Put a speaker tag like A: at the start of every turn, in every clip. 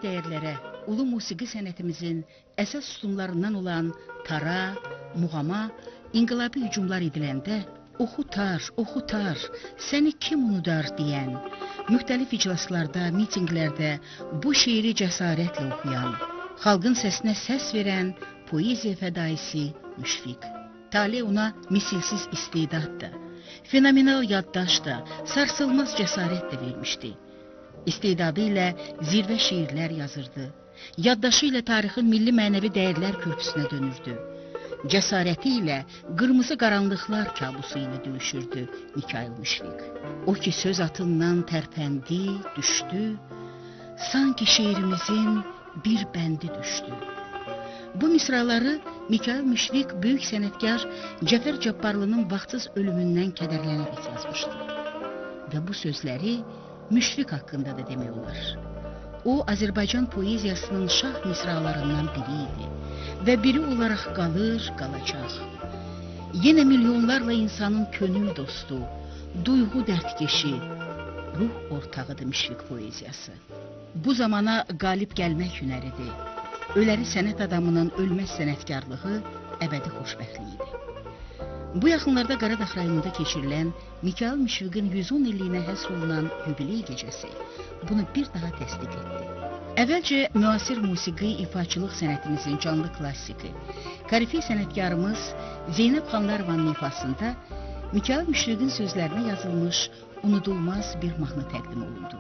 A: dəyərlərə, ulu musiqi sənətimizin əsas sütunlarından olan tara, muğama, inqilabi hücumlar ediləndə oxutar, səni kim unudar deyən, müxtəlif iclaslarda, mitinqlərdə bu şeiri cəsarətlə oxuyan, xalqın səsinə səs verən poeziya fədaisi Müşfiq. Talih ona misilsiz istedad da, fenomenal yaddaş da, sarsılmaz cəsarət də vermişdi. İstedadı ilə zirvə şeirlər yazırdı, yaddaşı ilə tarixin milli mənəvi dəyərlər körpüsünə dönürdü. Cəsarəti ilə qırmızı qaranlıqlar kabusu ilə döyüşürdü Mikayıl Müşfiq. O ki söz atından tərpəndi, düşdü, sanki şeirimizin bir bəndi düşdü. Bu misraları Mikayıl Müşfiq böyük sənətkar Cəfər Cabbarlının vaxtsız ölümündən kədərlənərək yazmışdı. Və bu sözləri Müşfiq haqqında da demək olar. O, Azərbaycan poeziyasının şah misralarından biri idi və biri olaraq qalacaq. Yenə milyonlarla insanın könül dostu, duyğu dərdkeşi, ruh ortağıdır Müşfiq poeziyası. Bu zamana qalib gəlmək hünəridir. Öləri sənət adamının ölməz sənətkarlığı əbədi xoşbəxtliyidir. Bu yaxınlarda Qaradağ rayonunda keçirilən Mikayıl Müşfiqin 110 illiyinə həsr olunan yubiley gecəsi bunu bir daha təsdiq etdi. Əvvəlcə müasir musiqi, ifaçılıq sənətimizin canlı klassiki, karifi sənətkarımız Zeynəb Xanlarovanın ifasında Mikayıl Müşfiqin sözlərinə yazılmış unudulmaz bir mahnı təqdim olundu.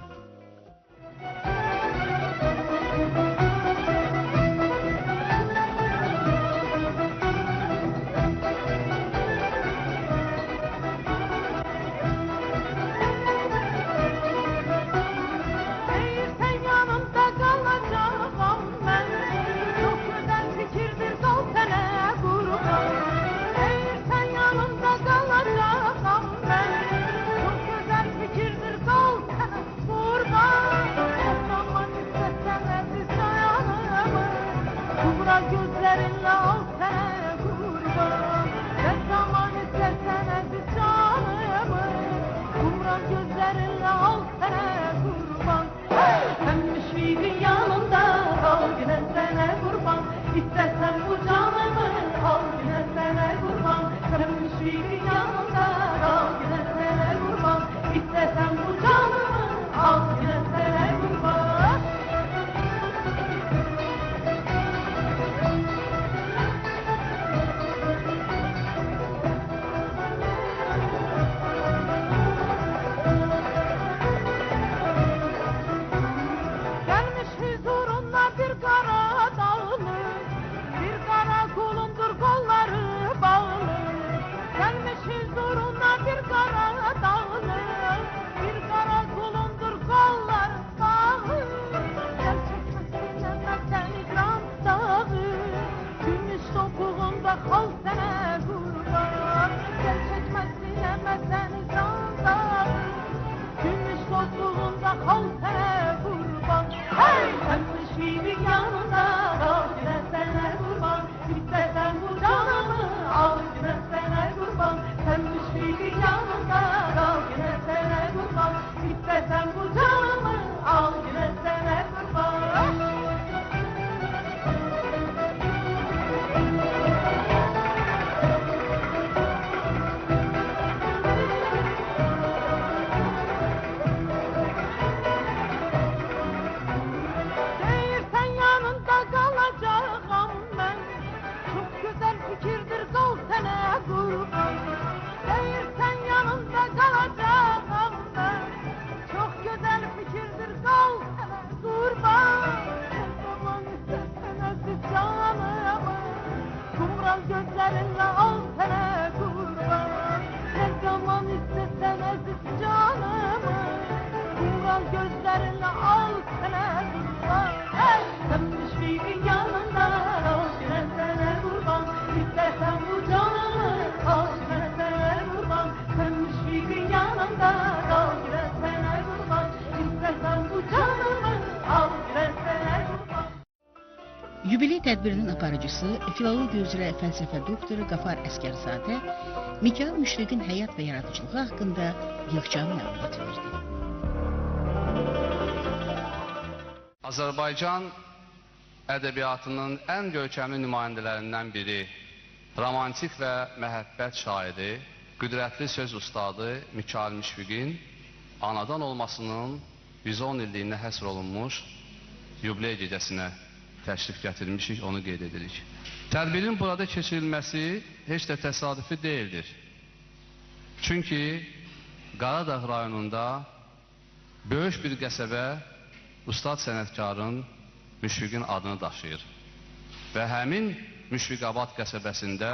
A: Yubiley tədbirinin aparıcısı, filologiya üzrə fəlsəfə doktoru Qafar Əskərzadə Mikayıl Müşfiqin həyat və yaradıcılığı haqqında yığcam məlumat verdi.
B: Azərbaycan ədəbiyyatının ən görkəmli nümayəndələrindən biri, romantik və məhəbbət şairi, qüdrətli söz ustadı Mikayıl Müşfiqin anadan olmasının 110 illiyinə həsr olunmuş yubiley gecəsinə təşrif gətirmişik, onu qeyd edirik. Tədbirin burada keçirilməsi heç də təsadüfi deyildir. Çünki Qaradağ rayonunda böyük bir qəsəbə ustad sənətkarın Müşfiqin adını daşıyır. Və həmin Müşfiqabad qəsəbəsində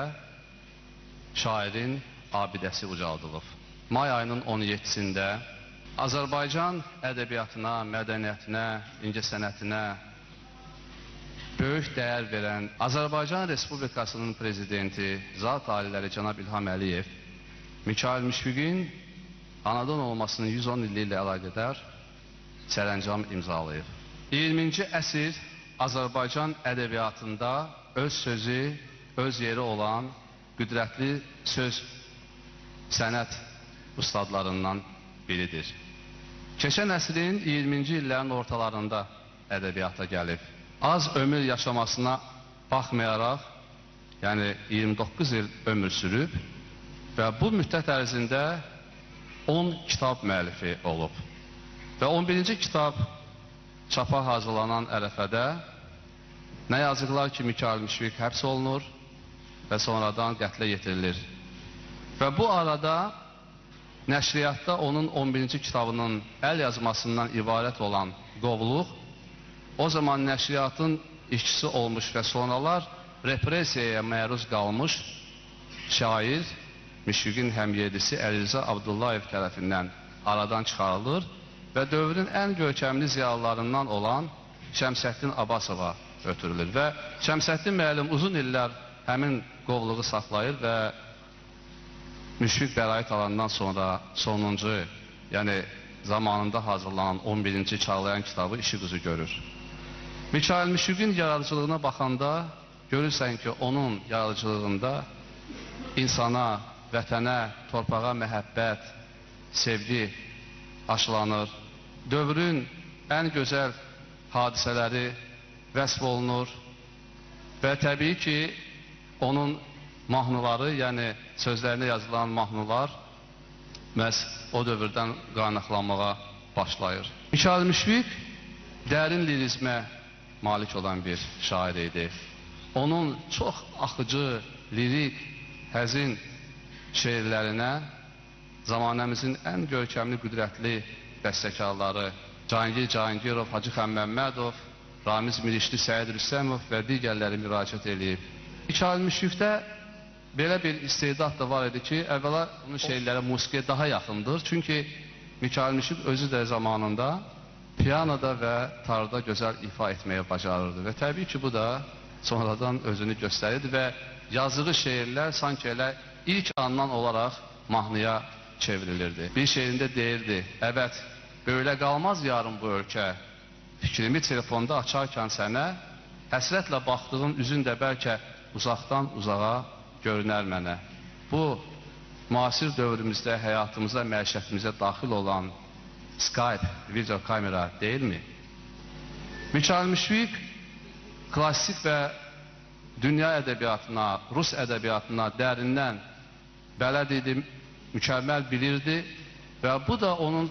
B: şairin abidəsi ucaldılıb. May ayının 17-sində Azərbaycan ədəbiyyatına, mədəniyyətinə, incəsənətinə böyük dəyər verən Azərbaycan Respublikasının prezidenti, zat aliləri cənab İlham Əliyev, Mikayıl Müşfiqin anadan olmasının 110 illiyi ilə əlaqədar sərəncam imzalayıb. 20-ci əsr Azərbaycan ədəbiyyatında öz sözü, öz yeri olan qüdrətli söz sənət ustadlarından biridir. Keçən əsrin 20-ci illərin ortalarında ədəbiyyata gəlib. Az ömür yaşamasına baxmayaraq, yəni 29 il ömür sürüb və bu müddət ərzində 10 kitab müəllifi olub. Və 11-ci kitab çapa hazırlanan ərəfədə nə yazıqlar ki, Mikayıl Müşfiq həbs olunur və sonradan qətlə yetirilir. Və bu arada nəşriyyatda onun 11-ci kitabının əl yazmasından ibarət olan qovluq, o zaman nəşriyyatın işçisi olmuş və sonralar repressiyaya məruz qalmış şair, Müşfiqin həmyerdisi Əlirza Abdullayev tərəfindən aradan çıxarılır və dövrün ən görkəmli ziyalılarından olan Şəmsəddin Abbasova ötürülür. Və Şəmsəddin müəllim uzun illər həmin qovluğu saxlayır və Müşfiq bəraət alandan sonra sonuncu, yəni zamanında hazırlanan 11-ci Çağlayan kitabı işi qızı görür. Mikayıl Müşfiqin yaradıcılığına baxanda görürsən ki, onun yaradıcılığında insana, vətənə, torpağa məhəbbət, sevgi aşılanır. Dövrün ən gözəl hadisələri vəsf olunur və təbii ki, onun mahnıları, yəni sözlərinə yazılan mahnılar məhz o dövrdən qaynaqlanmağa başlayır. Mikayıl Müşfiq dərin lirizmə malik olan bir şair idi. Onun çox axıcı, lirik, həzin şeirlərinə zamanəmizin ən görkəmli, qüdrətli bəstəkarları Cahangir Cahangirov, Hacı Xəmməmmədov, Ramiz Mirişli, Səid Rüstəmov və digərləri müraciət edib. Mikayıl Müşfiqdə belə bir istedad da var idi ki, əvvəla onun şeirləri musiqiyə daha yaxındır. Çünki Mikayıl Müşfiq özü də zamanında piyanoda və tarda gözəl ifa etməyə bacarırdı. Və təbii ki, bu da sonradan özünü göstərirdi və yazdığı şeirlər sanki elə ilk andan olaraq mahnıya çevrilirdi. Bir şeirində deyirdi, əvət, böyle qalmaz yarın bu ölkə, fikrimi telefonda açarkən sənə, həsrətlə baxdığım üzün də bəlkə uzaqdan uzağa görünər mənə. Bu, müasir dövrümüzdə, həyatımıza, məişətimizə daxil olan Skype, video kamera deyilmi? Mikayıl Müşfiq klassik və dünya ədəbiyyatına, Rus ədəbiyyatına dərindən bələd idi, mükəmməl bilirdi və bu da onun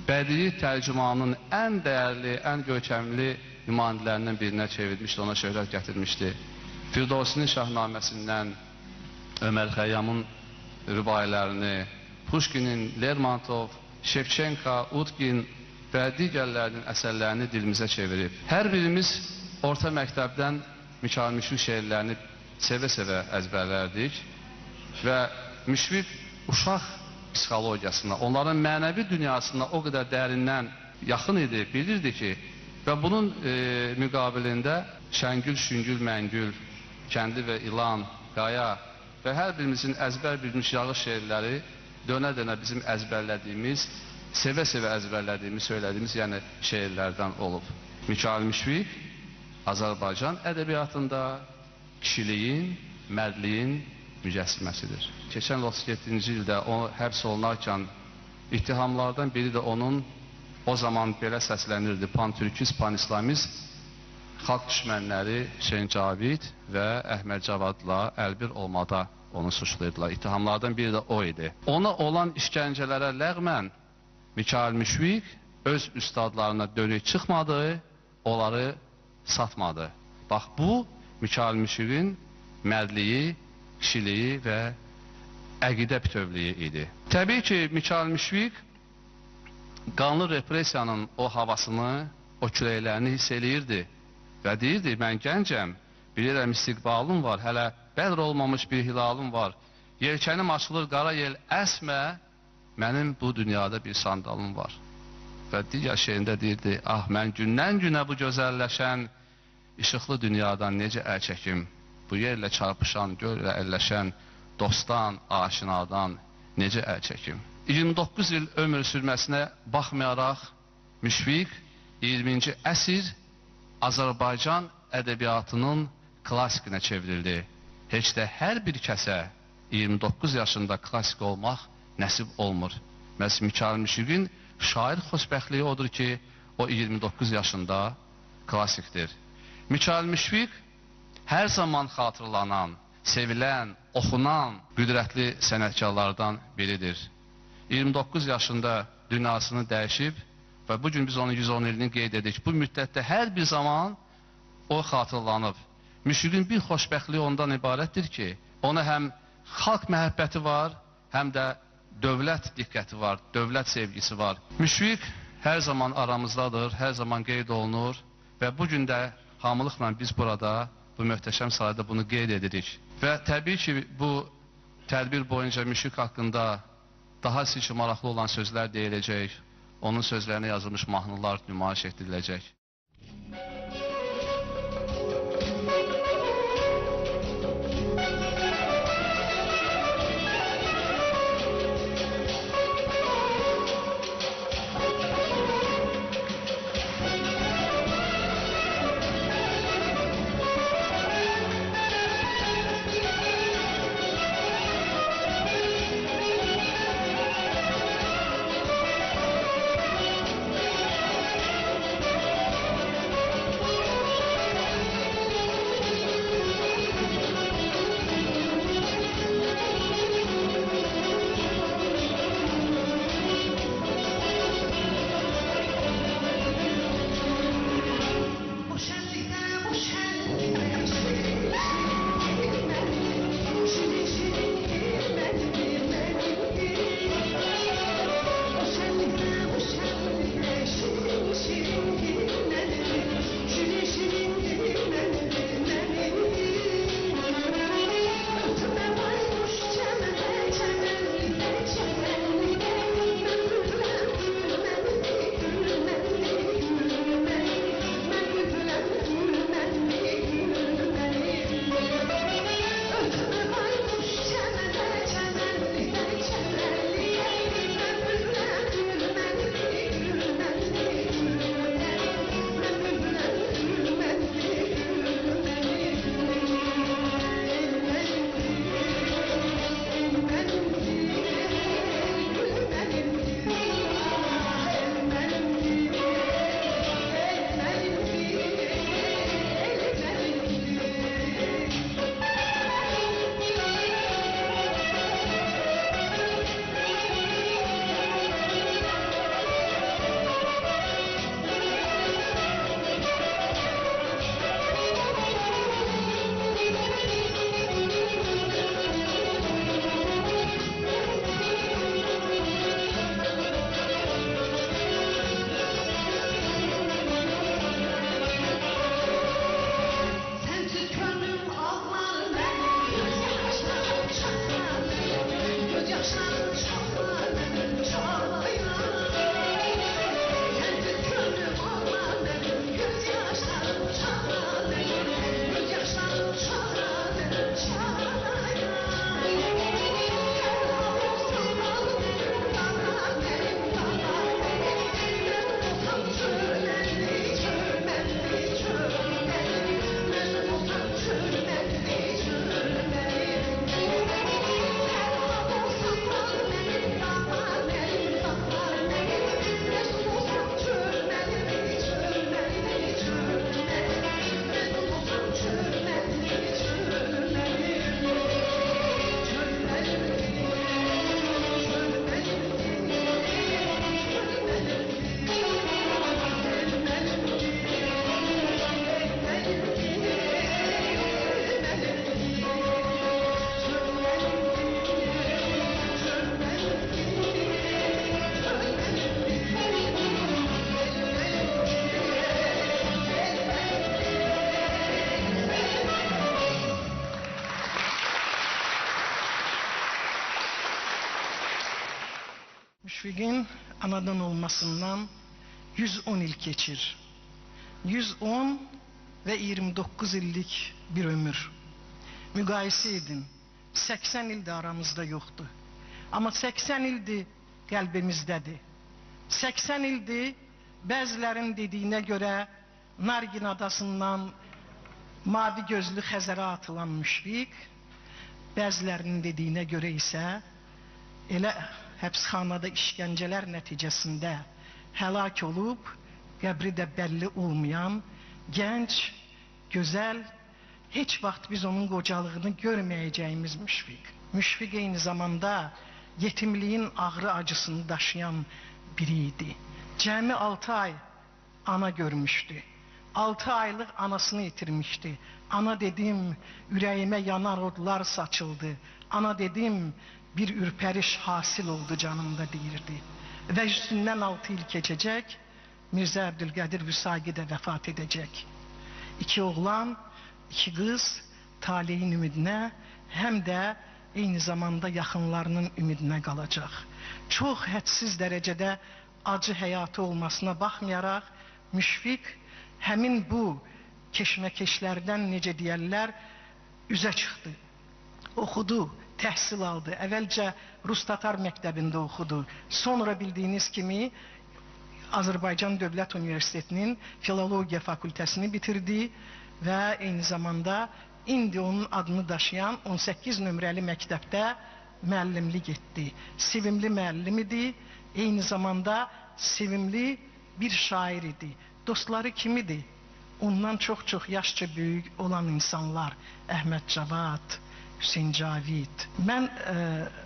B: bədii tərcümanının ən dəyərli, ən görkəmli nümayəndələrindən birinə çevirmişdi, ona şöhrət gətirmişdi. Firdosinin Şahnaməsindən Ömər Xəyyamın rübailərini, Puşkinin, Lermontov, Şevçenka, Utkin və digərlərinin əsərlərini dilimizə çevirib. Hər birimiz orta məktəbdən Mikayıl Müşfiq şeirlərini sevə-sevə əzbərlərdik və Müşfiq uşaq psixologiyasına, onların mənəvi dünyasına o qədər dərindən yaxın idi, bilirdi ki, və bunun müqabilində Şəngül, Şüngül, Məngül, Kəndi və İlan, Qaya və hər birimizin əzbər bilmiş yağış şeirləri dönə-dönə bizim əzbərlədiyimiz, sevə-sevə əzbərlədiyimiz, söylədiyimiz, yəni şeirlərdən olub. Mikayıl Müşfiq Azərbaycan ədəbiyyatında kişiliyin, mərdliyin mücəssiməsidir. Keçən 37-ci ildə o həbs olunarkən ittihamlardan biri də onun o zaman belə səslənirdi: pan-türkist, pan-islamist, xalq düşmənləri Hüseyn Cavid və Əhməd Cavadla əlbir olmada onu suçlayırdılar. İttihamlardan biri də o idi. Ona olan işgəncələrə ləğmən Mikayıl Müşfiq öz üstadlarına dönük çıxmadı, onları satmadı. Bax, bu Mikayıl Müşfiqin mərdliyi, kişiliyi və əqidə bütövlüyü idi. Təbii ki, Mikayıl Müşfiq qanlı repressiyanın o havasını, o küləklərini hiss eləyirdi və deyirdi: mən gəncəm, bilirəm istiqbalım var, hələ bədr olmamış bir hilalım var, yelkənim açılır, qara yel əsmə, mənim bu dünyada bir sandalım var. Və digər şeirində deyirdi: ah, mən gündən günə bu gözəlləşən işıqlı dünyadan necə əl çəkim, bu yerlə çarpışan, görlə əlləşən dostdan, aşinadan necə əl çəkim. 29 il ömür sürməsinə baxmayaraq Müşfiq 20-ci əsr Azərbaycan ədəbiyyatının klassikinə çevrildi. Heç də hər bir kəsə 29 yaşında klassik olmaq nəsib olmur. Məhz Mikayıl Müşfiqin şair xoşbəxtliyi odur ki, o 29 yaşında klassikdir. Mikayıl Müşfiq hər zaman xatırlanan, sevilən, oxunan, qüdrətli sənətkarlardan biridir. 29 yaşında dünyasını dəyişib və bugün biz onun 110 ilini qeyd edik. Bu müddətdə hər bir zaman o xatırlanıb. Müşfiqin bir xoşbəxtliyi ondan ibarətdir ki, ona həm xalq məhəbbəti var, həm də dövlət diqqəti var, dövlət sevgisi var. Müşfiq hər zaman aramızdadır, hər zaman qeyd olunur və bugün də hamılıqla biz burada bu möhtəşəm sahədə bunu qeyd edirik. Və təbii ki, bu tədbir boyunca Müşfiq haqqında daha sizcə maraqlı olan sözlər deyiləcək, onun sözlərinə yazılmış mahnılar nümayiş etdiriləcək.
C: Müşfiqin anadan olmasından 110 il geçir. 110 ve 29 illik bir ömür. Müqayisə edin. 80 il de aramızda yoktu. Ama 80 ildir qəlbimizdədir. 80 ildir bəzilərin dediyinə görə Nargin adasından mavi gözlü Xəzərə atılan Müşfiq, bəzilərinin dediyinə görə isə elə həbsxanada işgəncələr nəticəsində həlak olub, qəbri də bəlli olmayan gənc, gözəl, heç vaxt biz onun qocalığını görməyəcəyimiz Müşfiq. Müşfiq eyni zamanda yetimliyin ağrı acısını daşıyan biri idi. Cəmi 6 ay ana görmüşdü. 6 aylıq anasını itirmişdi. Ana dedim, ürəyimə yanar odlar saçıldı. Ana dedim, bir ürpəriş hasil oldu canımda deyirdi. Və üstündən 6 il keçəcək, Mirzə Əbdülqədir Vüsaqi də vəfat edəcək. 2 oğlan, 2 qız taleyin ümidinə, həm də eyni zamanda yaxınlarının ümidinə qalacaq. Çox hədsiz dərəcədə acı həyatı olmasına baxmayaraq, Müşfiq həmin bu keşməkeşlərdən necə deyərlər, üzə çıxdı. Oxudu, təhsil aldı. Əvvəlcə Rus-Tatar məktəbində oxudu. Sonra bildiyiniz kimi Azərbaycan Dövlət Universitetinin Filologiya fakültəsini bitirdi və eyni zamanda indi onun adını daşıyan 18 nömrəli məktəbdə müəllimlik etdi. Sevimli müəllim idi, eyni zamanda sevimli bir şair idi. Dostları kimidir? Ondan çox-çox yaşca böyük olan insanlar. Əhməd Cavad, Hüseyn Cavid. Mən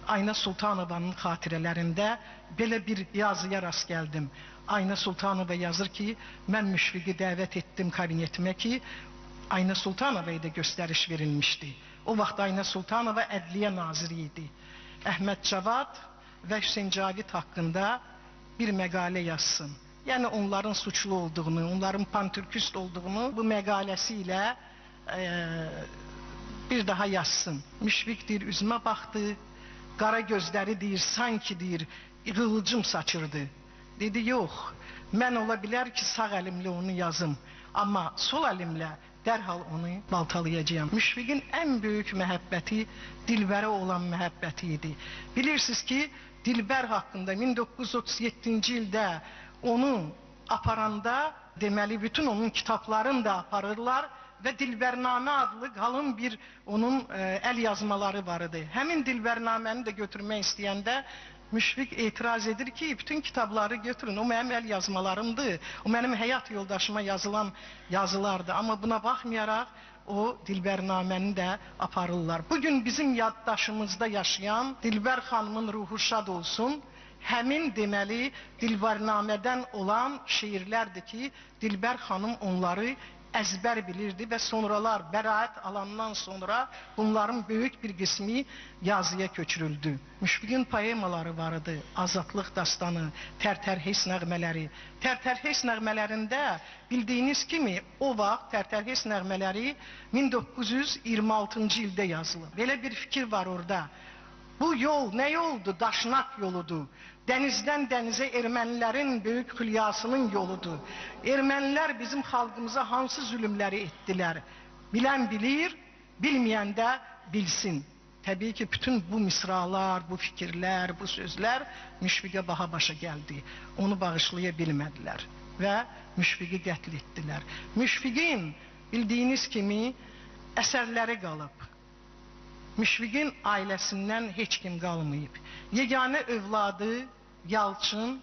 C: Ayna Sultanovanın xatirələrində belə bir yazıya rast gəldim. Ayna Sultanova yazır ki, mən Müşfiqi dəvət etdim kabinetimə ki, Ayna Sultanova'ya da gösteriş verilmişti. O vaxt Ayna Sultanova Ədliyyə naziri idi. Əhməd Cavad və Hüseyn Cavid haqqında bir məqalə yazsın. Yəni onların suçlu olduğunu, onların pantürkist olduğunu bu məqaləsi ilə bir daha yazsın. Müşfiq deyir, üzümə baxdı, qara gözləri deyir, sanki deyir, qığılcım saçırdı. Dedi, yox, mən ola bilər ki, sağ əlimlə onu yazım, amma sol əlimlə dərhal onu baltalayacağım. Müşfiqin ən böyük məhəbbəti Dilbərə olan məhəbbəti idi. Bilirsiniz ki, Dilbər haqqında 1937-ci ildə onu aparanda, deməli, bütün onun kitablarını da aparırlar və Dilbərnamə adlı qalın bir onun əl yazmaları var idi. Həmin Dilbərnaməni də götürmək istəyəndə Müşfiq etiraz edir ki, bütün kitabları götürün, o mənim əl yazmalarımdır, o mənim həyat yoldaşıma yazılan yazılardır. Amma buna baxmayaraq o Dilbərnaməni də aparırlar. Bugün bizim yaddaşımızda yaşayan Dilbər xanımın ruhu şad olsun. Həmin deməli Dilbərnamədən olan şeirlərdir ki, Dilbər xanım onları əzbər bilirdi və sonralar bəraət alandan sonra bunların böyük bir qismi yazıya köçürüldü. Müşfiqin poemaları vardı, Azadlıq dastanı, Tərtərhes nəğmələri. Tərtərhes nəğmələrində bildiyiniz kimi o vaxt Tərtərhes nəğmələri 1926-cı ildə yazılıb. Belə bir fikir var orada. Bu yol nə yoldur? Daşnak yoludur. Dənizdən dənizə ermənilərin böyük xülyasının yoludur. Ermənilər bizim xalqımıza hansı zülümləri etdilər? Bilən bilir, bilməyən də bilsin. Təbii ki, bütün bu misralar, bu fikirlər, bu sözlər Müşfiqə baha başa gəldi. Onu bağışlaya bilmədilər və Müşfiqi qətl etdilər. Müşfiqin bildiyiniz kimi əsərləri qalıb. Müşfiqin ailəsindən heç kim qalmayıb. Yeganə övladı Yalçın,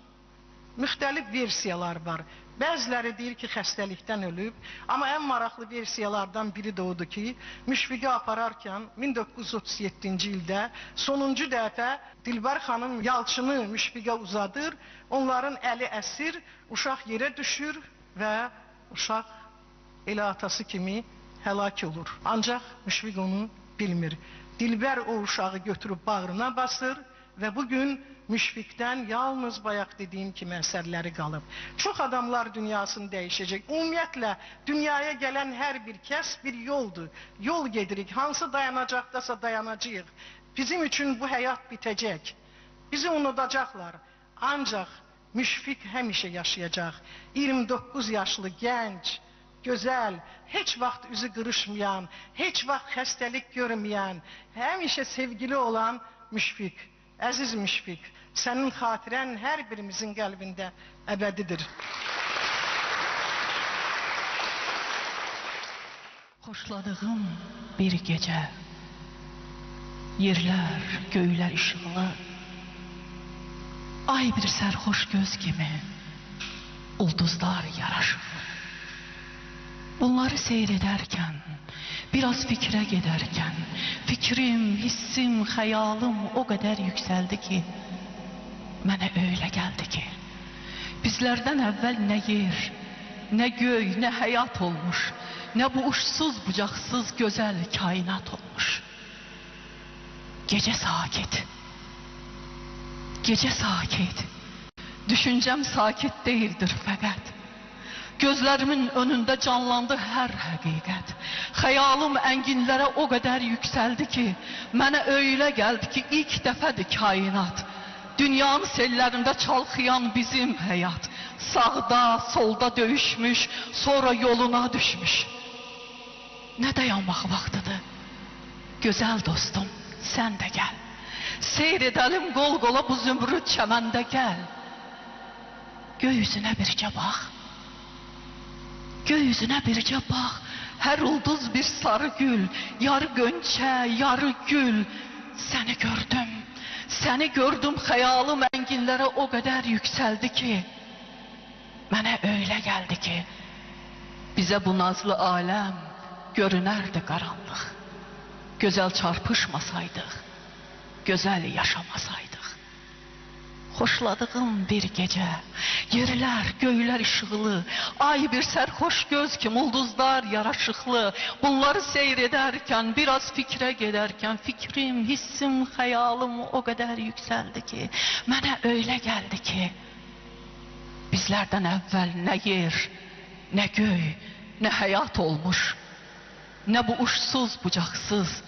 C: müxtəlif versiyalar var. Bəziləri deyir ki, xəstəlikdən ölüb. Amma ən maraqlı versiyalardan biri də odur ki, Müşfiqi apararkən 1937-ci ildə sonuncu dəfə Dilbər xanım Yalçını Müşfiqə uzadır. Onların əli əsir, uşaq yerə düşür və uşaq elə atası kimi həlak olur. Ancaq Müşfiq onu bilmir. Dilbər o uşağı götürüb bağrına basır və bugün Müşfiqdən yalnız bayaq dediyim kimi əsərləri qalıb. Çox adamlar dünyasını dəyişəcək. Ümumiyyətlə, dünyaya gələn hər bir kəs bir yoldur. Yol gedirik, hansı dayanacaqdasa dayanacağıq. Bizim üçün bu həyat bitəcək. Bizi unudacaqlar. Ancaq Müşfiq həmişə yaşayacaq. 29 yaşlı gənc, gözəl, heç vaxt üzü qırışmayan, heç vaxt xəstəlik görməyən, həmişə sevgili olan Müşfiq. Əziz Müşfiq, sənin xatirən hər birimizin qəlbində əbədidir.
D: Xoşladığım bir gecə, yerlər, göylər işıqlı, ay bir sərxoş göz kimi, ulduzlar yaraşıqlı. Bunları seyr edərkən, biraz fikrə gedərkən, fikrim, hissim, xəyalım o qədər yüksəldi ki, mənə öyle gəldi ki, bizlərdən əvvəl nə yer, nə göy, nə həyat olmuş, nə bu uçsuz bucaqsız gözəl kainat olmuş. Gecə sakit, gecə sakit, düşüncəm sakit deyildir fəqət. Gözlərimin önündə canlandı hər həqiqət. Xəyalım ənginlərə o qədər yüksəldi ki, mənə öyle gəldi ki, ilk dəfədir kainat. Dünyanın sellərində çalxıyan bizim həyat, sağda, solda döyüşmüş, sonra yoluna düşmüş. Nə dayanmaq vaxtıdır? Gözəl dostum, sən də gəl. Seyr edəlim qol qola bu zümrüd çəməndə gəl. Göy üzünə bircə bax. Göy üzünə bircə bax. Hər ulduz bir sarı gül, yarı gönçə, yarı gül. Səni gördüm, səni gördüm, xəyalım ənginlərə o qədər yüksəldi ki, mənə öyle gəldi ki, bizə bu nazlı aləm görünərdi qaranlıq. Gözəl çarpışmasaydıq, gözəl yaşamasaydıq. Xoşladığım bir gecə, yerlər, göylər işıqlı, ay bir sərxoş göz kimi, ulduzlar yaraşıqlı. Bunları seyr edərkən, biraz fikrə gedərkən, fikrim, hissim, xəyalım o qədər yüksəldi ki, mənə öyle gəldi ki, bizlərdən əvvəl nə yer, nə göy, nə həyat olmuş, nə bu uçsuz bucaqsız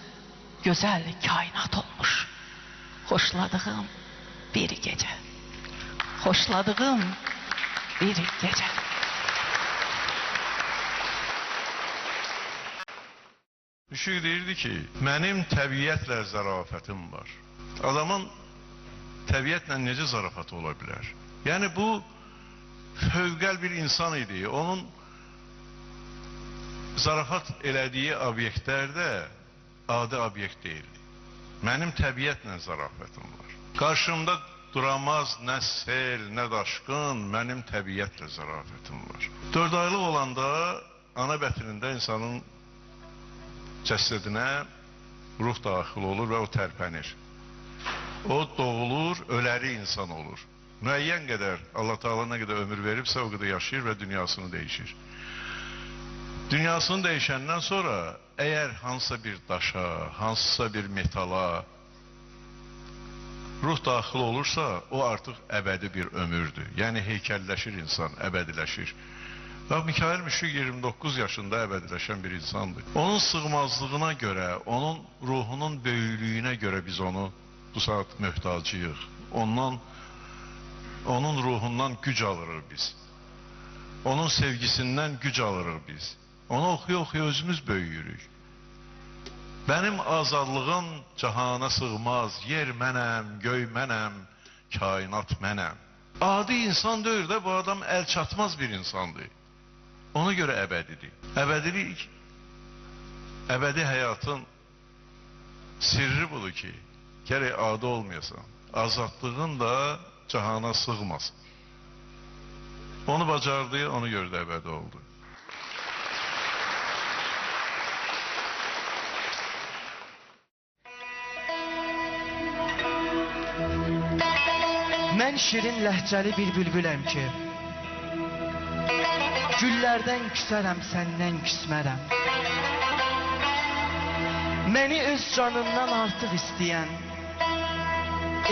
D: gözəl kainat olmuş. Xoşladığım bir gecə, xoşladığım bir gecə.
E: Müşfiq deyirdi ki, mənim təbiətlə zərafətim var. Adamın təbiətlə necə zarafatı ola bilər? Yəni bu fövqəl bir insan idi. Onun zarafat elədiyi obyektlərdə adi obyekt deyildi. Mənim təbiətlə zarafətim var. Qarşımda duramaz nə sel, nə daşqın, mənim təbiətlə zarafətim var. 4 aylıq olanda ana bətinində insanın cəsədinə ruh daxil olur və o tərpənir. O doğulur, öləri insan olur. Müəyyən qədər, Allah Teala nə qədər ömür veribsə o qədər yaşayır və dünyasını dəyişir. Dünyasını dəyişəndən sonra əgər hansısa bir daşa, hansısa bir metala ruh daxil olursa, o artıq əbədi bir ömürdür. Yəni heykəlləşir insan, əbədiləşir. Bax, Mikail Müşfiq 29 yaşında əbədiləşən bir insandır. Onun sığmazlığına görə, onun ruhunun böyüklüyünə görə biz onu bu saat möhtacıyıq. Onun ruhundan güc alırıq biz. Onun sevgisindən güc alırıq biz. Onu oxuya-oxuya özümüz böyüyürük. Mənim azadlığım cahana sığmaz, yer mənəm, göy mənəm, kainat mənəm. Adi insan deyir də, bu adam əl çatmaz bir insandır. Ona görə əbədidir. Əbədilik, əbədi həyatın sirri budur ki, gərək adi olmayasan, azadlığın da cahana sığmasın. Onu bacardı, onu görə də əbədi oldu.
F: Mən şirin ləhcəli bir bülbüləm ki, güllərdən küsərəm, səndən küsmərəm. Məni öz canından artıq istəyən,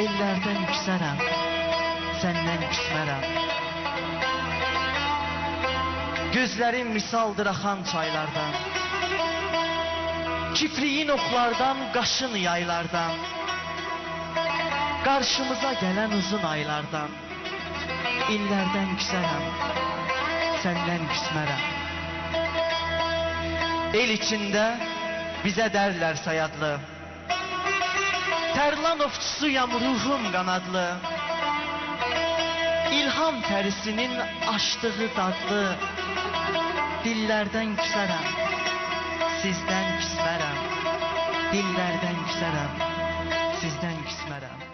F: ellərdən küsərəm, səndən küsmərəm. Gözlərim misaldır axan çaylardan, kifliyin oxlardan, qaşın yaylardan, qarşımıza gələn uzun aylardan. illərdən küsərəm, səndən küsmərəm. El içində bizə dərlər sayadlı, Tərlan ovçusuyam ruhum qanadlı, İlham tərisinin açdığı dadlı, dillərdən küsərəm, sizdən küsmərəm, dillərdən küsərəm, sizdən küsmərəm.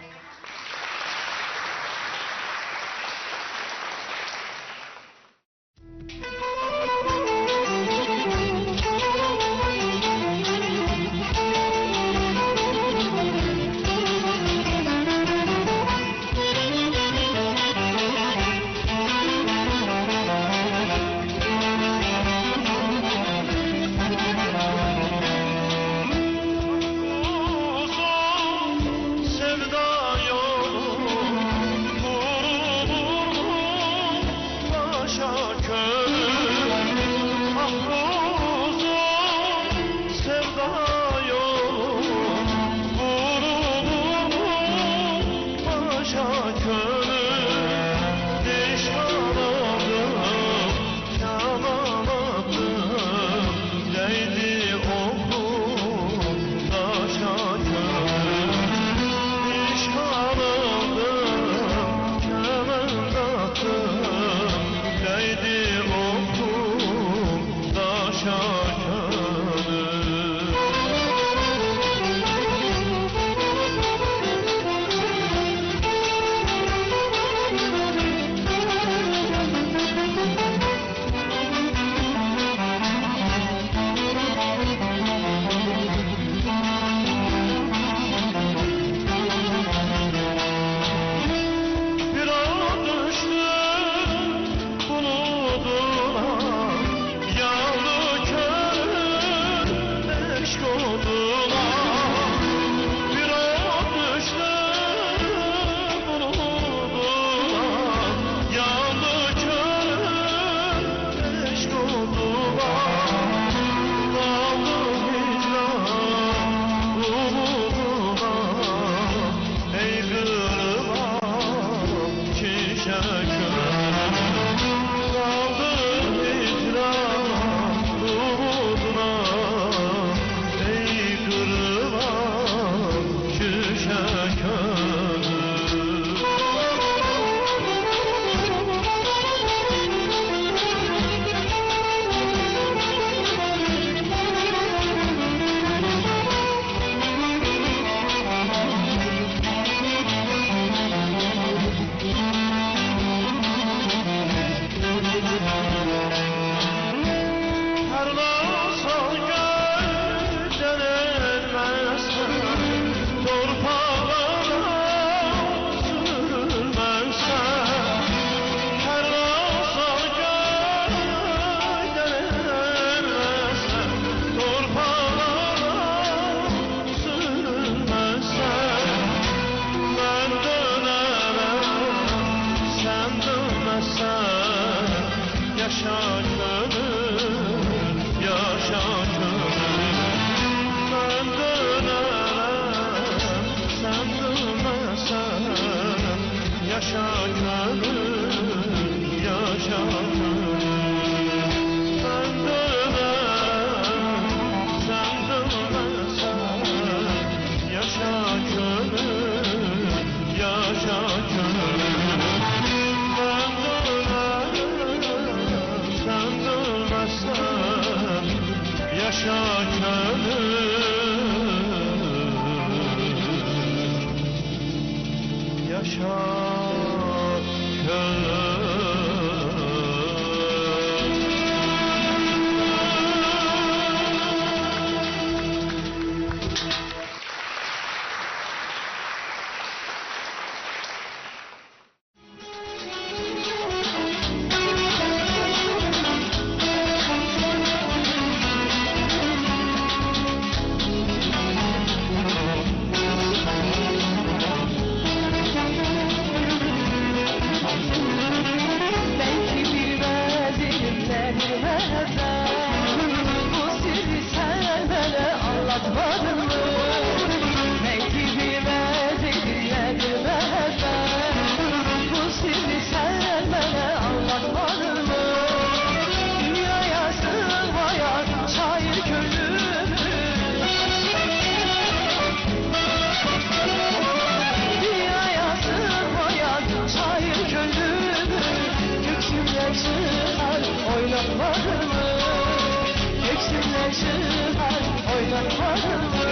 D: çıkar oynatmadın mı?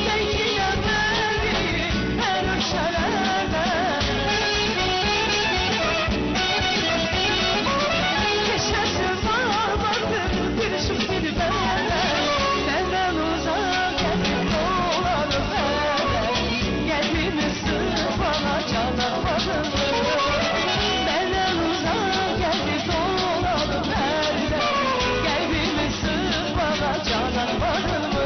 D: Belki de beni her öşelerde geçersin varmadım bir şükür bende. Senden uzak geldim dolanıp hele. Geldiğimi sırf bana can atmadın mı? Benden uzak geldim dolanıp hele. Geldiğimi sırf bana can atmadın mı?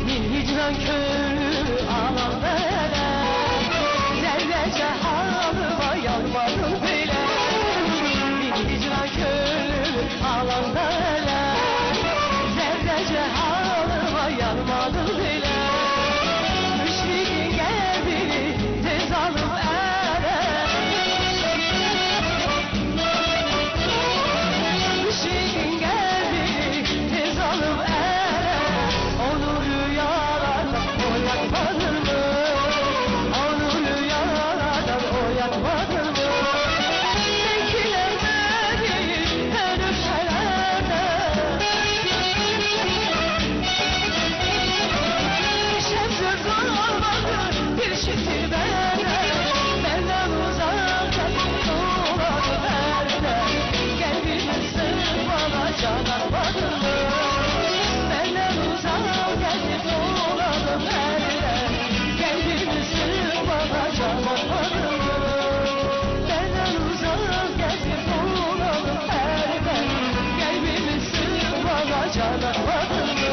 D: Bir hicran körü alan bele. Zerrece halıma yanmadın bile. Bir hicran körü alan bele. Zerrece halıma yanmadın bile. Müşrikin geldi tez alıp ele. Müşrikin geldi tez alıp ele. Onu rüyalardan oynatmadın mı? Onu rüyalardan oynatmadın mı? Beklemedi her öşelerde. Şemsiz olmadı bir şekil bende. Benden uzak geldi dolanıp elde. Geldiğimi sırf bana can atmadın mı? Benden uzak geldi dolanıp elde. Geldiğimi sırf bana can atmadın mı? Benden uzak geldi dolanıp elde. Geldiğimi sırf bana can atmadın mı?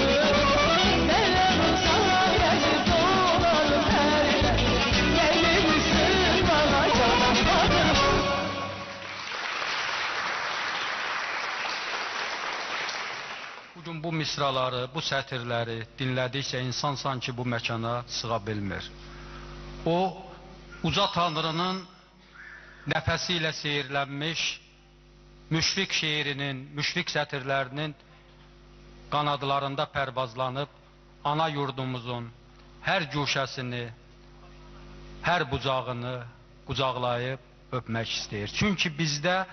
D: Benden uzak geldi dolanıp elde. Geldiğimi sırf bana can atmadın mı?
G: Bugün bu misraları, bu sətirləri dinlədikcə insan sanki bu məkana sığa bilmir. O, uca Tanrının nəfəsi ilə seyirlənmiş, müşfiq şeirinin, müşfiq sətirlərinin qanadlarında pərvazlanıb, ana yurdumuzun hər güşəsini, hər bucağını qucaqlayıb öpmək istəyir. Çünki bizdə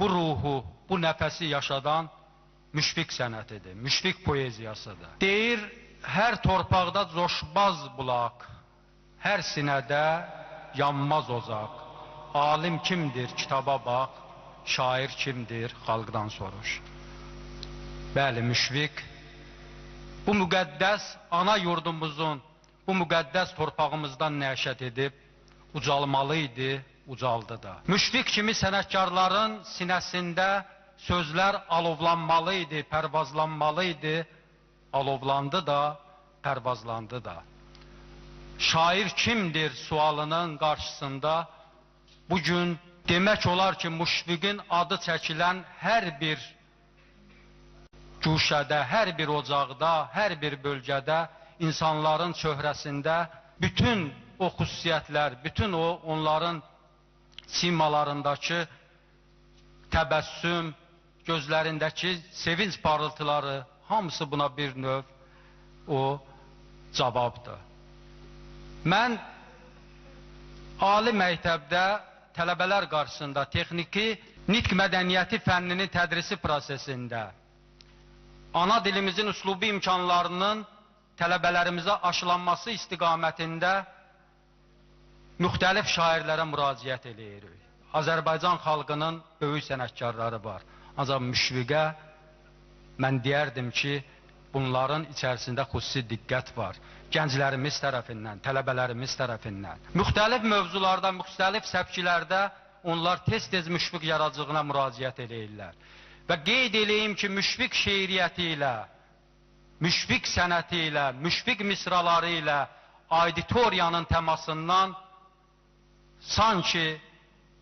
G: bu ruhu, bu nəfəsi yaşadan müşfiq sənətidir, müşfiq poeziyasıdır. Deyir, hər torpaqda coşmaz bulaq, hər sinədə yanmaz ocaq. Alim kimdir, kitaba bax, şair kimdir, xalqdan soruş. Bəli, müşfiq, bu müqəddəs ana yurdumuzun, bu müqəddəs torpağımızdan nəşət edib, ucalmalı idi, ucaldı da. Müşfiq kimi sənətkarların sinəsində sözlər alovlanmalı idi, pərvazlanmalı idi, alovlandı da, pərvazlandı da. Şair kimdir sualının qarşısında bugün demək olar ki, müşfiqin adı çəkilən hər bir güşədə, hər bir ocaqda, hər bir bölgədə, insanların çöhrəsində bütün o xüsusiyyətlər, bütün o onların simalarındakı təbəssüm, gözlərindəki sevinç parıltıları, hamısı buna bir növ o cavabdır. Mən ali məktəbdə tələbələr qarşısında texniki nitq mədəniyyəti fənninin tədrisi prosesində ana dilimizin üslubi imkanlarının tələbələrimizə aşılanması istiqamətində müxtəlif şairlərə müraciət edirik. Azərbaycan xalqının böyük sənətkarları var. Ancaq müşfiqə mən deyərdim ki, bunların içərisində xüsusi diqqət var. Gənclərimiz tərəfindən, tələbələrimiz tərəfindən. Müxtəlif mövzularda, müxtəlif səpkilərdə onlar tez-tez müşfiq yaradıcılığına müraciət edirlər. Və qeyd edeyim ki, müşfiq şeiriyyəti ilə, müşfiq sənəti ilə, müşfiq misraları ilə auditoriyanın təmasından sanki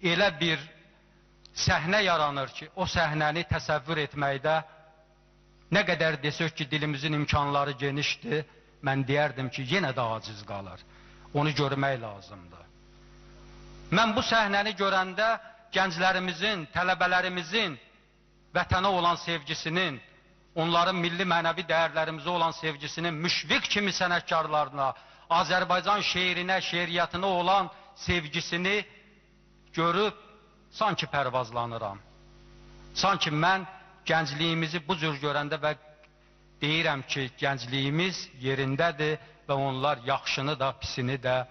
G: elə bir səhnə yaranır ki, o səhnəni təsəvvür etməkdə nə qədər desək ki, dilimizin imkanları genişdir, mən deyərdim ki, yenə də aciz qalır. Onu görmək lazımdır. Mən bu səhnəni görəndə gənclərimizin, tələbələrimizin vətənə olan sevgisinin, onların milli mənəvi dəyərlərimizə olan sevgisinin müşfiq kimi sənətkarlarına, Azərbaycan şeirinə, şeiriyyatına olan sevgisini görüb sanki pərvazlanıram. Sanki mən gəncliyimizi bu cür görəndə və deyirəm ki, gəncliyimiz yerindədir və onlar yaxşını da, pisini də,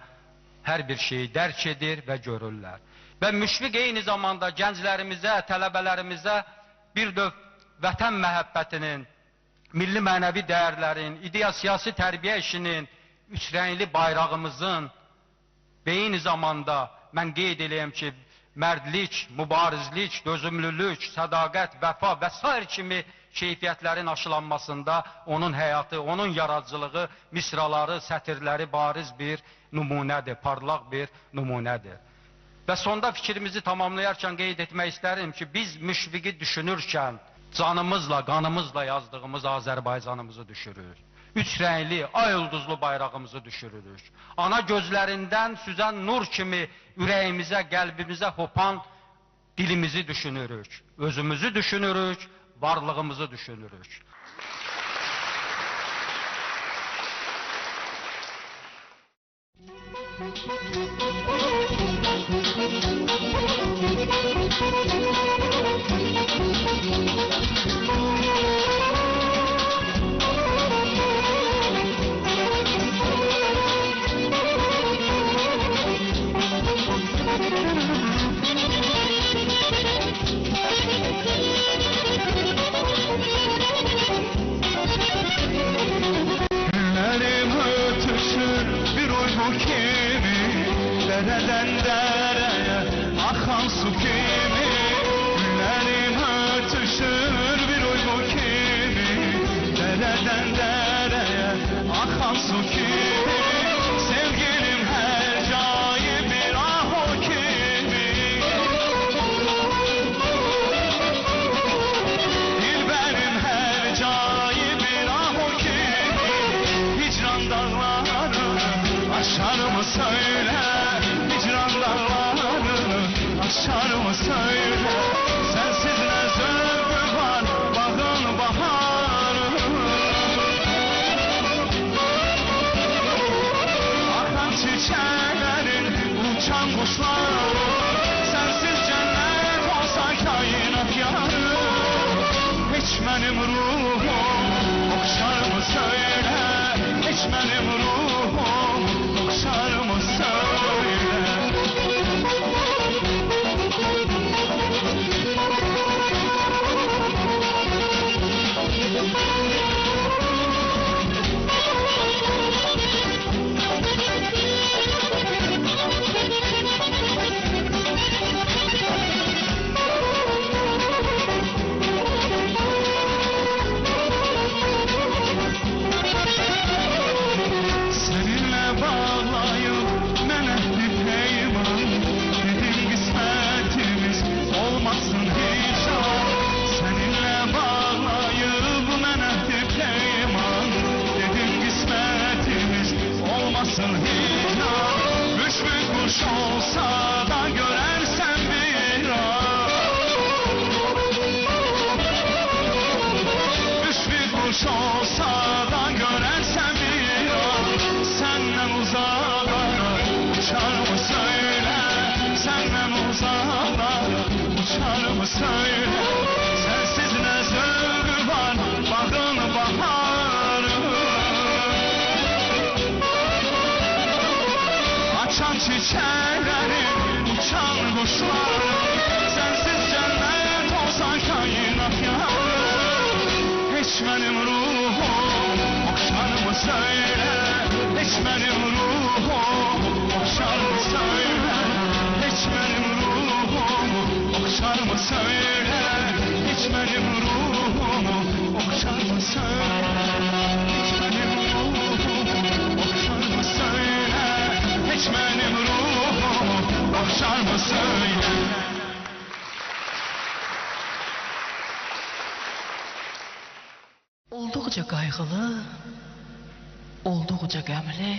G: hər bir şeyi dərk edir və görürlər. Və müşfiq eyni zamanda gənclərimizə, tələbələrimizə bir növ vətən məhəbbətinin, milli mənəvi dəyərlərin, ideya siyasi tərbiyə işinin, üçrəngli bayrağımızın və eyni zamanda mən qeyd edeyim ki, mərdlik, mübarizlik, dözümlülük, sədaqət, vəfa və s. kimi keyfiyyətlərin aşılanmasında onun həyatı, onun yaradıcılığı, misraları, sətirləri bariz bir nümunədir, parlaq bir nümunədir. Və sonda fikrimizi tamamlayarkən qeyd etmək istərim ki, biz müşfiqi düşünürkən canımızla, qanımızla yazdığımız Azərbaycanımızı düşürürük. Üç rəngli, ay ulduzlu bayrağımızı düşürürük. Ana gözlərindən süzən nur kimi ürəyimizə, qəlbimizə hopan dilimizi düşünürük. Özümüzü düşünürük, varlığımızı düşünürük.
H: Dereden dereye akan su kimi, günlerim ötüşür bir uyku kimi. Dereden dereye akan su kimi, sevgilim her cayı bir ah o kimi. Dilberim her cayı bir ah o kimi. Hicran dağları aşar mı söyle? Aşar mı söyle, sensiz ne zövkü var, bağın baharı. Akan çiçeklerin, uçan kuşlar, sensiz cennet olsa kainat yarı. Hiç benim ruhum okşar mı söyle, hiç benim ruhum okşar mı söyle. Çiçeklerin, uçan kuşlar, sensiz cennet olsa kainat yarı. Hiç benim ruhum okşar mı söyle, hiç benim ruhum okşar mı söyle, hiç benim ruhum okşar mı söyle, hiç benim ruhum okşar mı söyle, hiç benim ruhum okşar mı söyle, hiç benim ruhum okşar mı söyle.
D: Olduqca qayğılı, olduqca qəmli,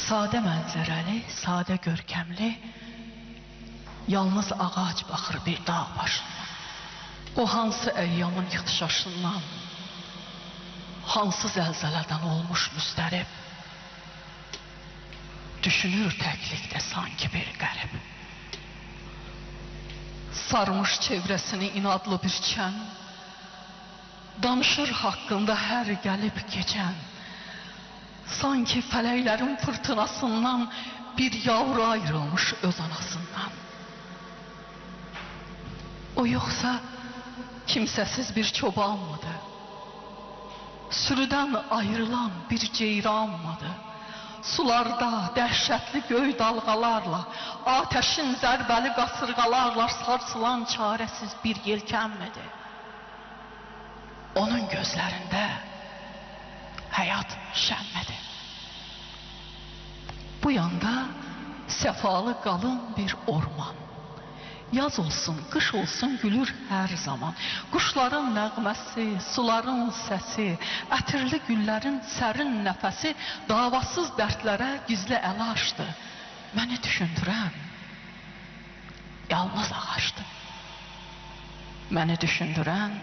D: sadə mənzərəli, sadə görkəmli, yalnız ağac baxır bir dağ başına. O hansı əyyamın ixtişaşından, hansı zəlzələdən olmuş müstərib, düşünür təklikdə sanki bir qərib. Sarmış çevrəsini inadlı bir çən, danışır haqqında hər gəlib keçən, sanki fələklərin fırtınasından bir yavru ayrılmış öz anasından. O yoxsa kimsəsiz bir çobanmadı, sürüdən ayrılan bir ceyranmadı. Sularda dəhşətli göy dalğalarla, ateşin zərbəli qasırğalarla sarsılan çarəsiz bir yelkənmədi. Onun gözlərində həyat şənmədi. Bu yanda səfalı qalın bir orman. Yaz olsun, qış olsun gülür hər zaman. Quşların nəğməsi, suların səsi, ətirli güllərin sərin nəfəsi davasız dərdlərə gizli əl açdı. Məni düşündürən yalnız ağacdır. Məni düşündürən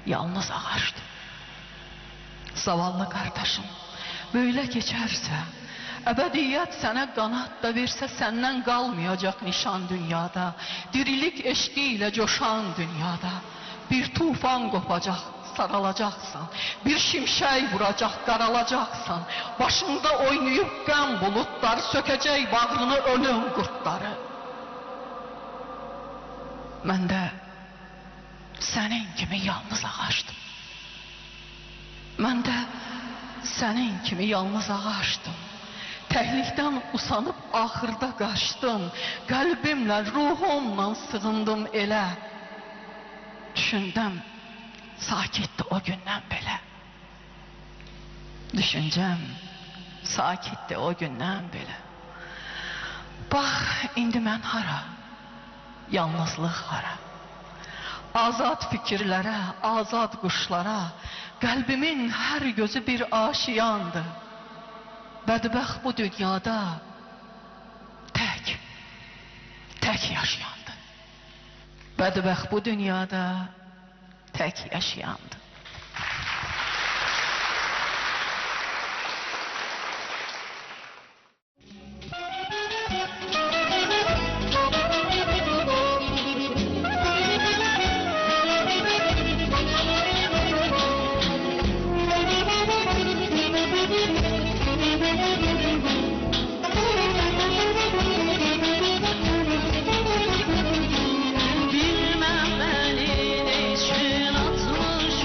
D: yalnız ağacdır. Zavallı qardaşım, böyle keçərsə, əbədiyyət sənə qanat da versə, səndən qalmayacaq nişan dünyada. Dirilik eşqi ilə coşan dünyada. Bir tufan qopacaq, saralacaqsan. Bir şimşək vuracaq, qaralacaqsan. Başında oynayıb qəm bulutları, sökəcək bağrını ölüm qurtları. Mən də sənin kimi yalnız ağacdım. Mən də sənin kimi yalnız ağacdım. Təhlikdən usanıb axırda qaçdım. Qəlbimlə, ruhumla sığındım elə. Düşündüm, sakitdi o gündən belə. Düşüncəm, sakitdi o gündən belə. Bax, indi mən hara? Yalnızlıq hara? Azad fikirlərə, azad quşlara, qəlbimin hər gözü bir aşiyandır. Bədbəxt bu dünyada tək yaşayandı. Bədbəxt bu dünyada tək yaşayandı.
I: Bilmem beni için atmış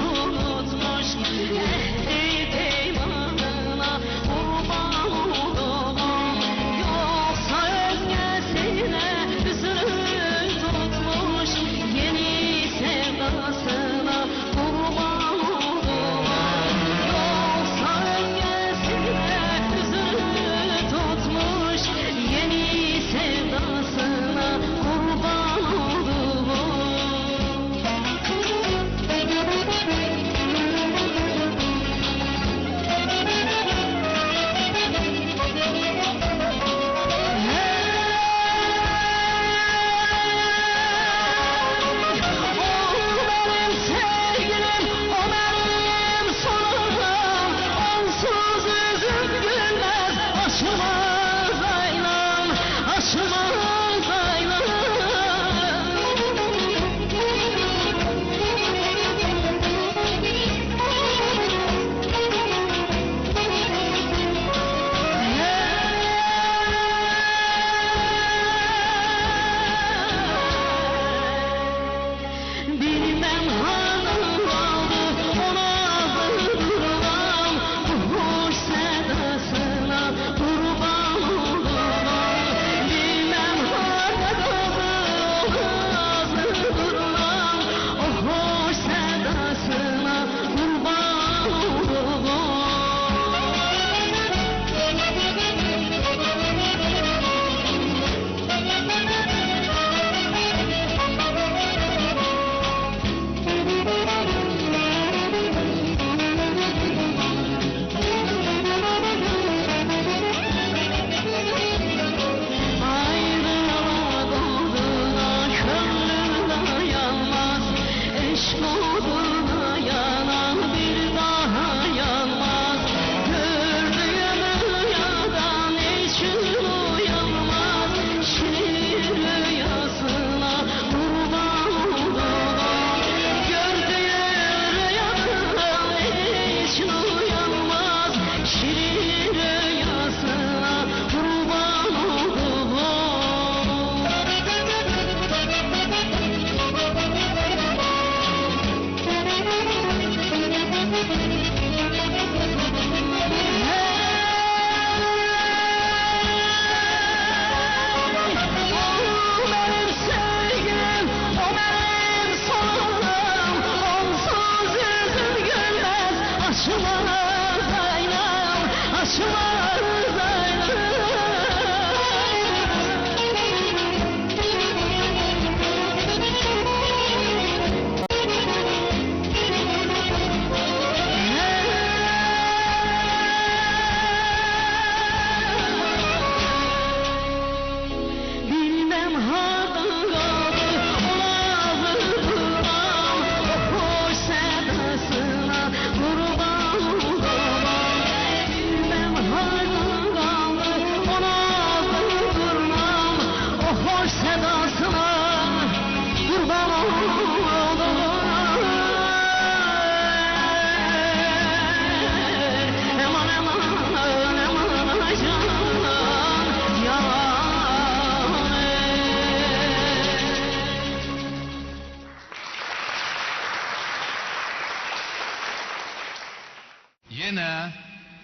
B: Yenə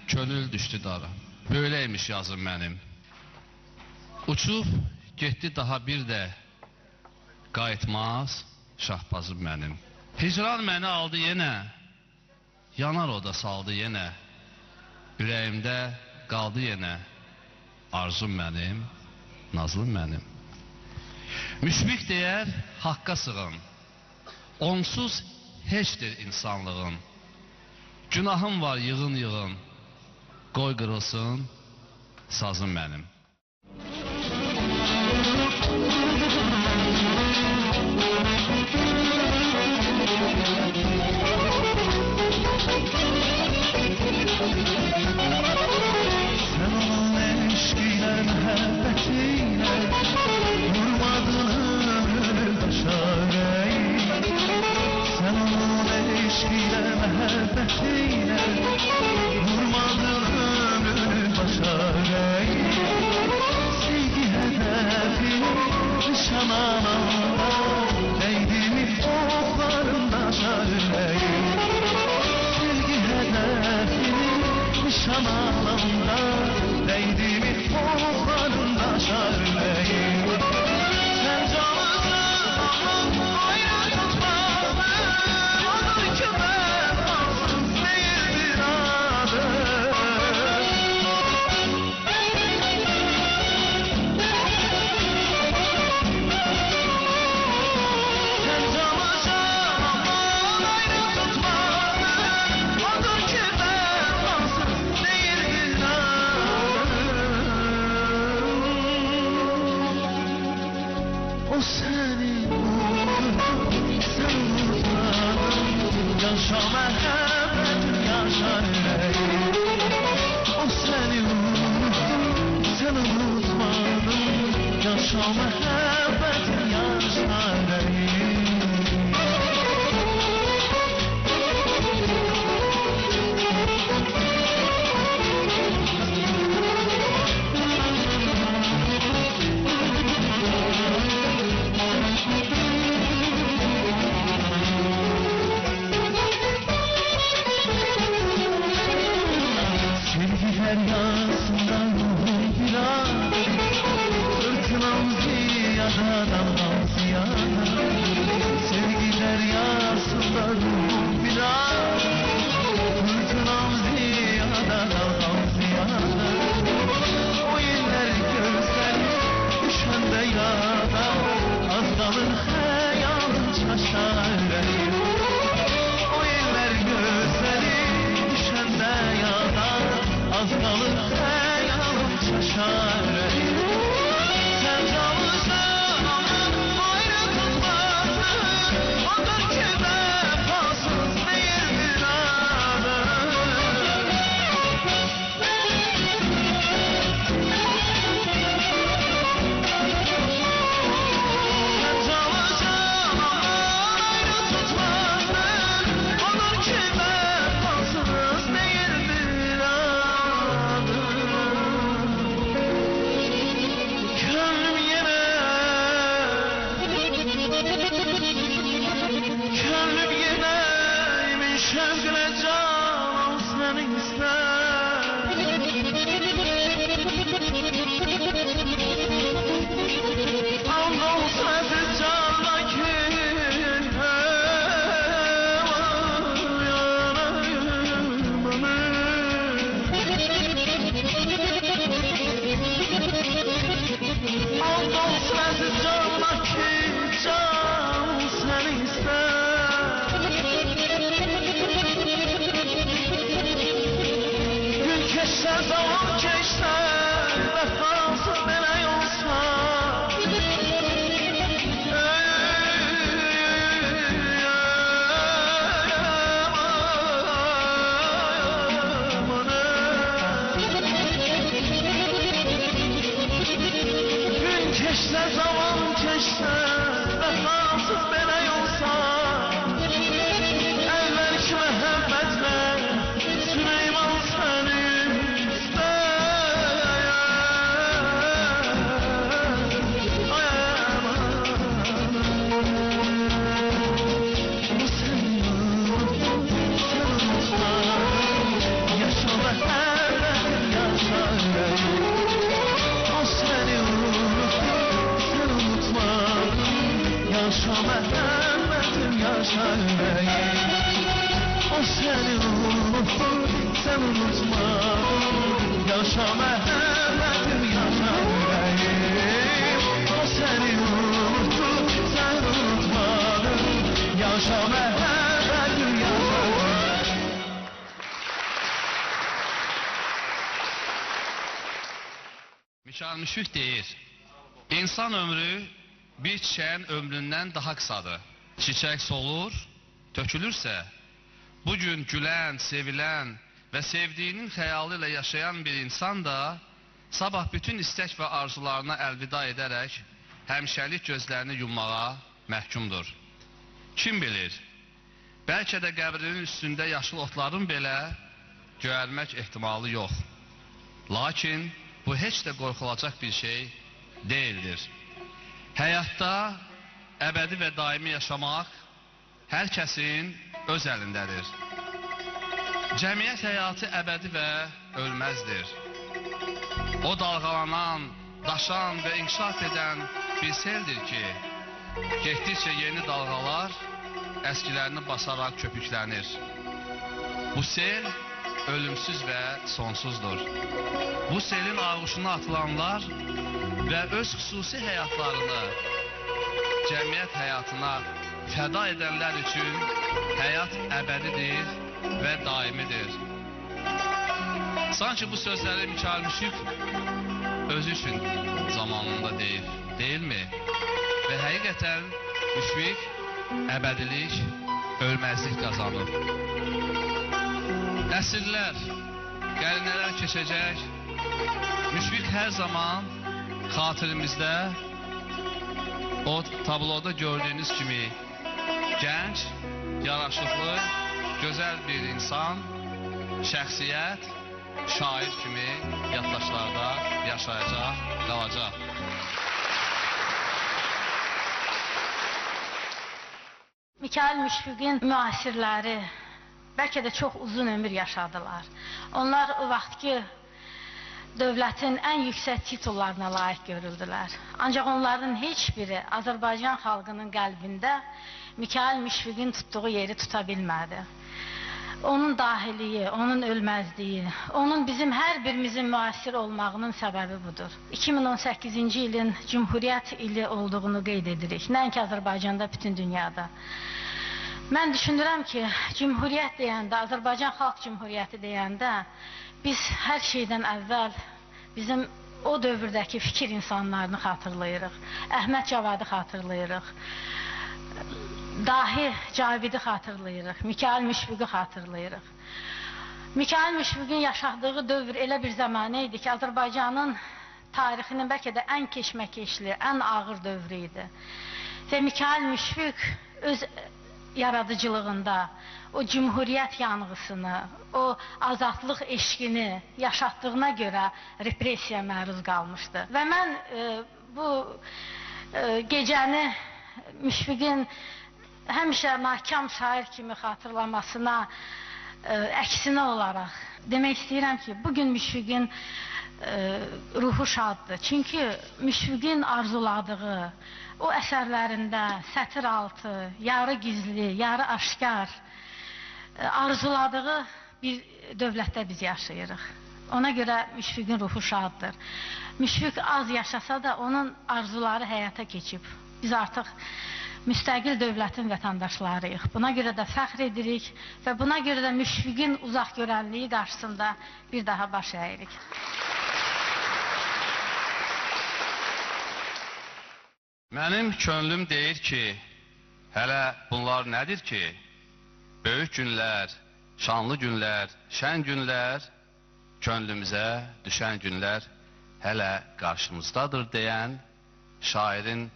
B: könül düşdü dara. Böyleymiş yazım mənim. Uçub getdi daha bir də qayıtmaz şahbazım mənim. Hicran məni aldı yenə, yanar o da saldı yenə. Ürəyimdə qaldı yenə, arzum mənim, nazlım mənim. Müşfiq deyər, haqqa sığın. Onsuz heçdir insanlığın. Günahım var yığın yığın, qoy qırılsın sazım mənim.
H: Sen onun eşkiyle, məhəbbətiyle vurmadın ömrünü başa ey. Sen onun eşkiyle, məhəbbətiyle vurmadın ömrünü başa ey. Sevgi hedefi nişan alanda değdi mi oklarında şaireyim. Sevgi hedefini nişan alanda değdi mi oklarında şaireyim. Sen canımdan ayrı tutmadın, onu ki ben arsız değildir ha. səni istər And olsa əziz canla ki
B: Mikail Müşfiq deyir, insan ömrü bir çiçəyin ömründən daha qısadır. Çiçək solur, tökülürsə, bugün gülən, sevilən və sevdiyinin xəyalı ilə yaşayan bir insan da sabah bütün istək və arzularına əlvida edərək həmişəlik gözlərini yummağa məhkumdur. Kim bilir, bəlkə də qəbrinin üstündə yaşıl otların belə göyərmək ehtimalı yox. Lakin bu heç də qorxulacaq bir şey deyildir. Həyatda əbədi və daimi yaşamaq hər kəsin öz əlindədir. Cəmiyyət həyatı əbədi və ölməzdir. O dalğalanan, daşan və inkişaf edən bir seldir ki, getdikcə yeni dalğalar əskilərini basaraq köpüklənir. Bu sel ölümsüz və sonsuzdur. Bu selin ağuşuna atılanlar və öz xüsusi həyatlarını cəmiyyət həyatına fəda edənlər üçün həyat əbədidir və daimidir. Sanki bu sözləri Mikail Müşfiq özü üçün zamanında deyir, deyilmi? Və həqiqətən Müşfiq əbədilik, ölməzlik qazanır. Əsrlər, qərinələr keçəcək, Müşfiq hər zaman xatirimizdə o tabloda gördüyünüz kimi gənc, yaraşıqlı, gözəl bir insan, şəxsiyyət, şair kimi yaddaşlarda yaşayacaq, qalacaq.
I: Mikail Müşfiqin müasirləri bəlkə də çox uzun ömür yaşadılar. Onlar o vaxtki dövlətin ən yüksək titullarına layiq görüldülər. Ancaq onların heç biri Azərbaycan xalqının qəlbində Mikail Müşfiqin tutduğu yeri tuta bilmədi. Onun dahiliyi, onun ölməzliyi, onun bizim hər birimizin müasir olmağının səbəbi budur. 2018-ci ilin Cümhuriyyət ili olduğunu qeyd edirik. Nəinki Azərbaycanda, bütün dünyada. Mən düşünürəm ki, Cümhuriyyət deyəndə, Azərbaycan Xalq Cümhuriyyəti deyəndə, biz hər şeydən əvvəl bizim o dövrdəki fikir insanlarını xatırlayırıq. Əhməd Cavadı xatırlayırıq. Dahi Cavidi xatırlayırıq. Mikail Müşfiqi xatırlayırıq. Mikail Müşfiqin yaşadığı dövr elə bir zamanı idi ki, Azərbaycanın tarixinin bəlkə də ən keşməkeşli, ən ağır dövrü idi. Və Mikail Müşfiq öz yaradıcılığında o cümhuriyyət yanğısını, o azadlıq eşqini yaşatdığına görə repressiyaya məruz qalmışdı. Və mən bu gecəni Müşfiqin həmişə mahkam şair kimi xatırlamasına əksinə olaraq demək istəyirəm ki, bugün Müşfiqin ruhu şaddır. Çünki Müşfiqin arzuladığı o əsərlərində sətir altı, yarı gizli, yarı aşkar arzuladığı bir dövlətdə biz yaşayırıq. Ona görə Müşfiqin ruhu şaddır. Müşfiq az yaşasa da onun arzuları həyata keçib. Biz artıq müstəqil dövlətin vətəndaşlarıyıq. Buna görə də fəxr edirik və buna görə də Müşfiqin uzaqgörənliyi qarşısında bir daha baş əyirik.
B: Mənim könlüm deyir ki, hələ bunlar nədir ki? Böyük günlər, şanlı günlər, şən günlər, könlümüzə düşən günlər hələ qarşımızdadır deyən şairin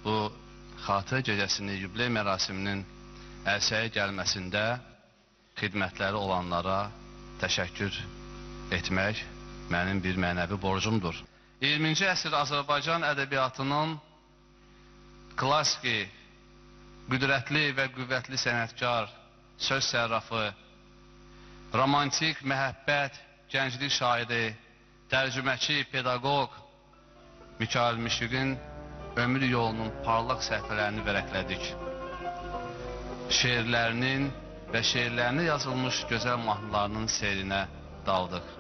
B: bu xatirə gecəsini, yubiley mərasiminin ərsəyə gəlməsində xidmətləri olanlara təşəkkür etmək mənim bir mənəvi borcumdur. 20-ci əsr Azərbaycan ədəbiyyatının klassiki, qüdrətli və qüvvətli sənətkar, söz sərrafı, romantik məhəbbət, gənclik şairi, tərcüməçi, pedaqoq Mikail Müşfiqin ömür yolunun parlaq səhifələrini vərəqlədik. Şeirlərinin və şeirlərinə yazılmış gözəl mahnılarının seyrinə daldıq.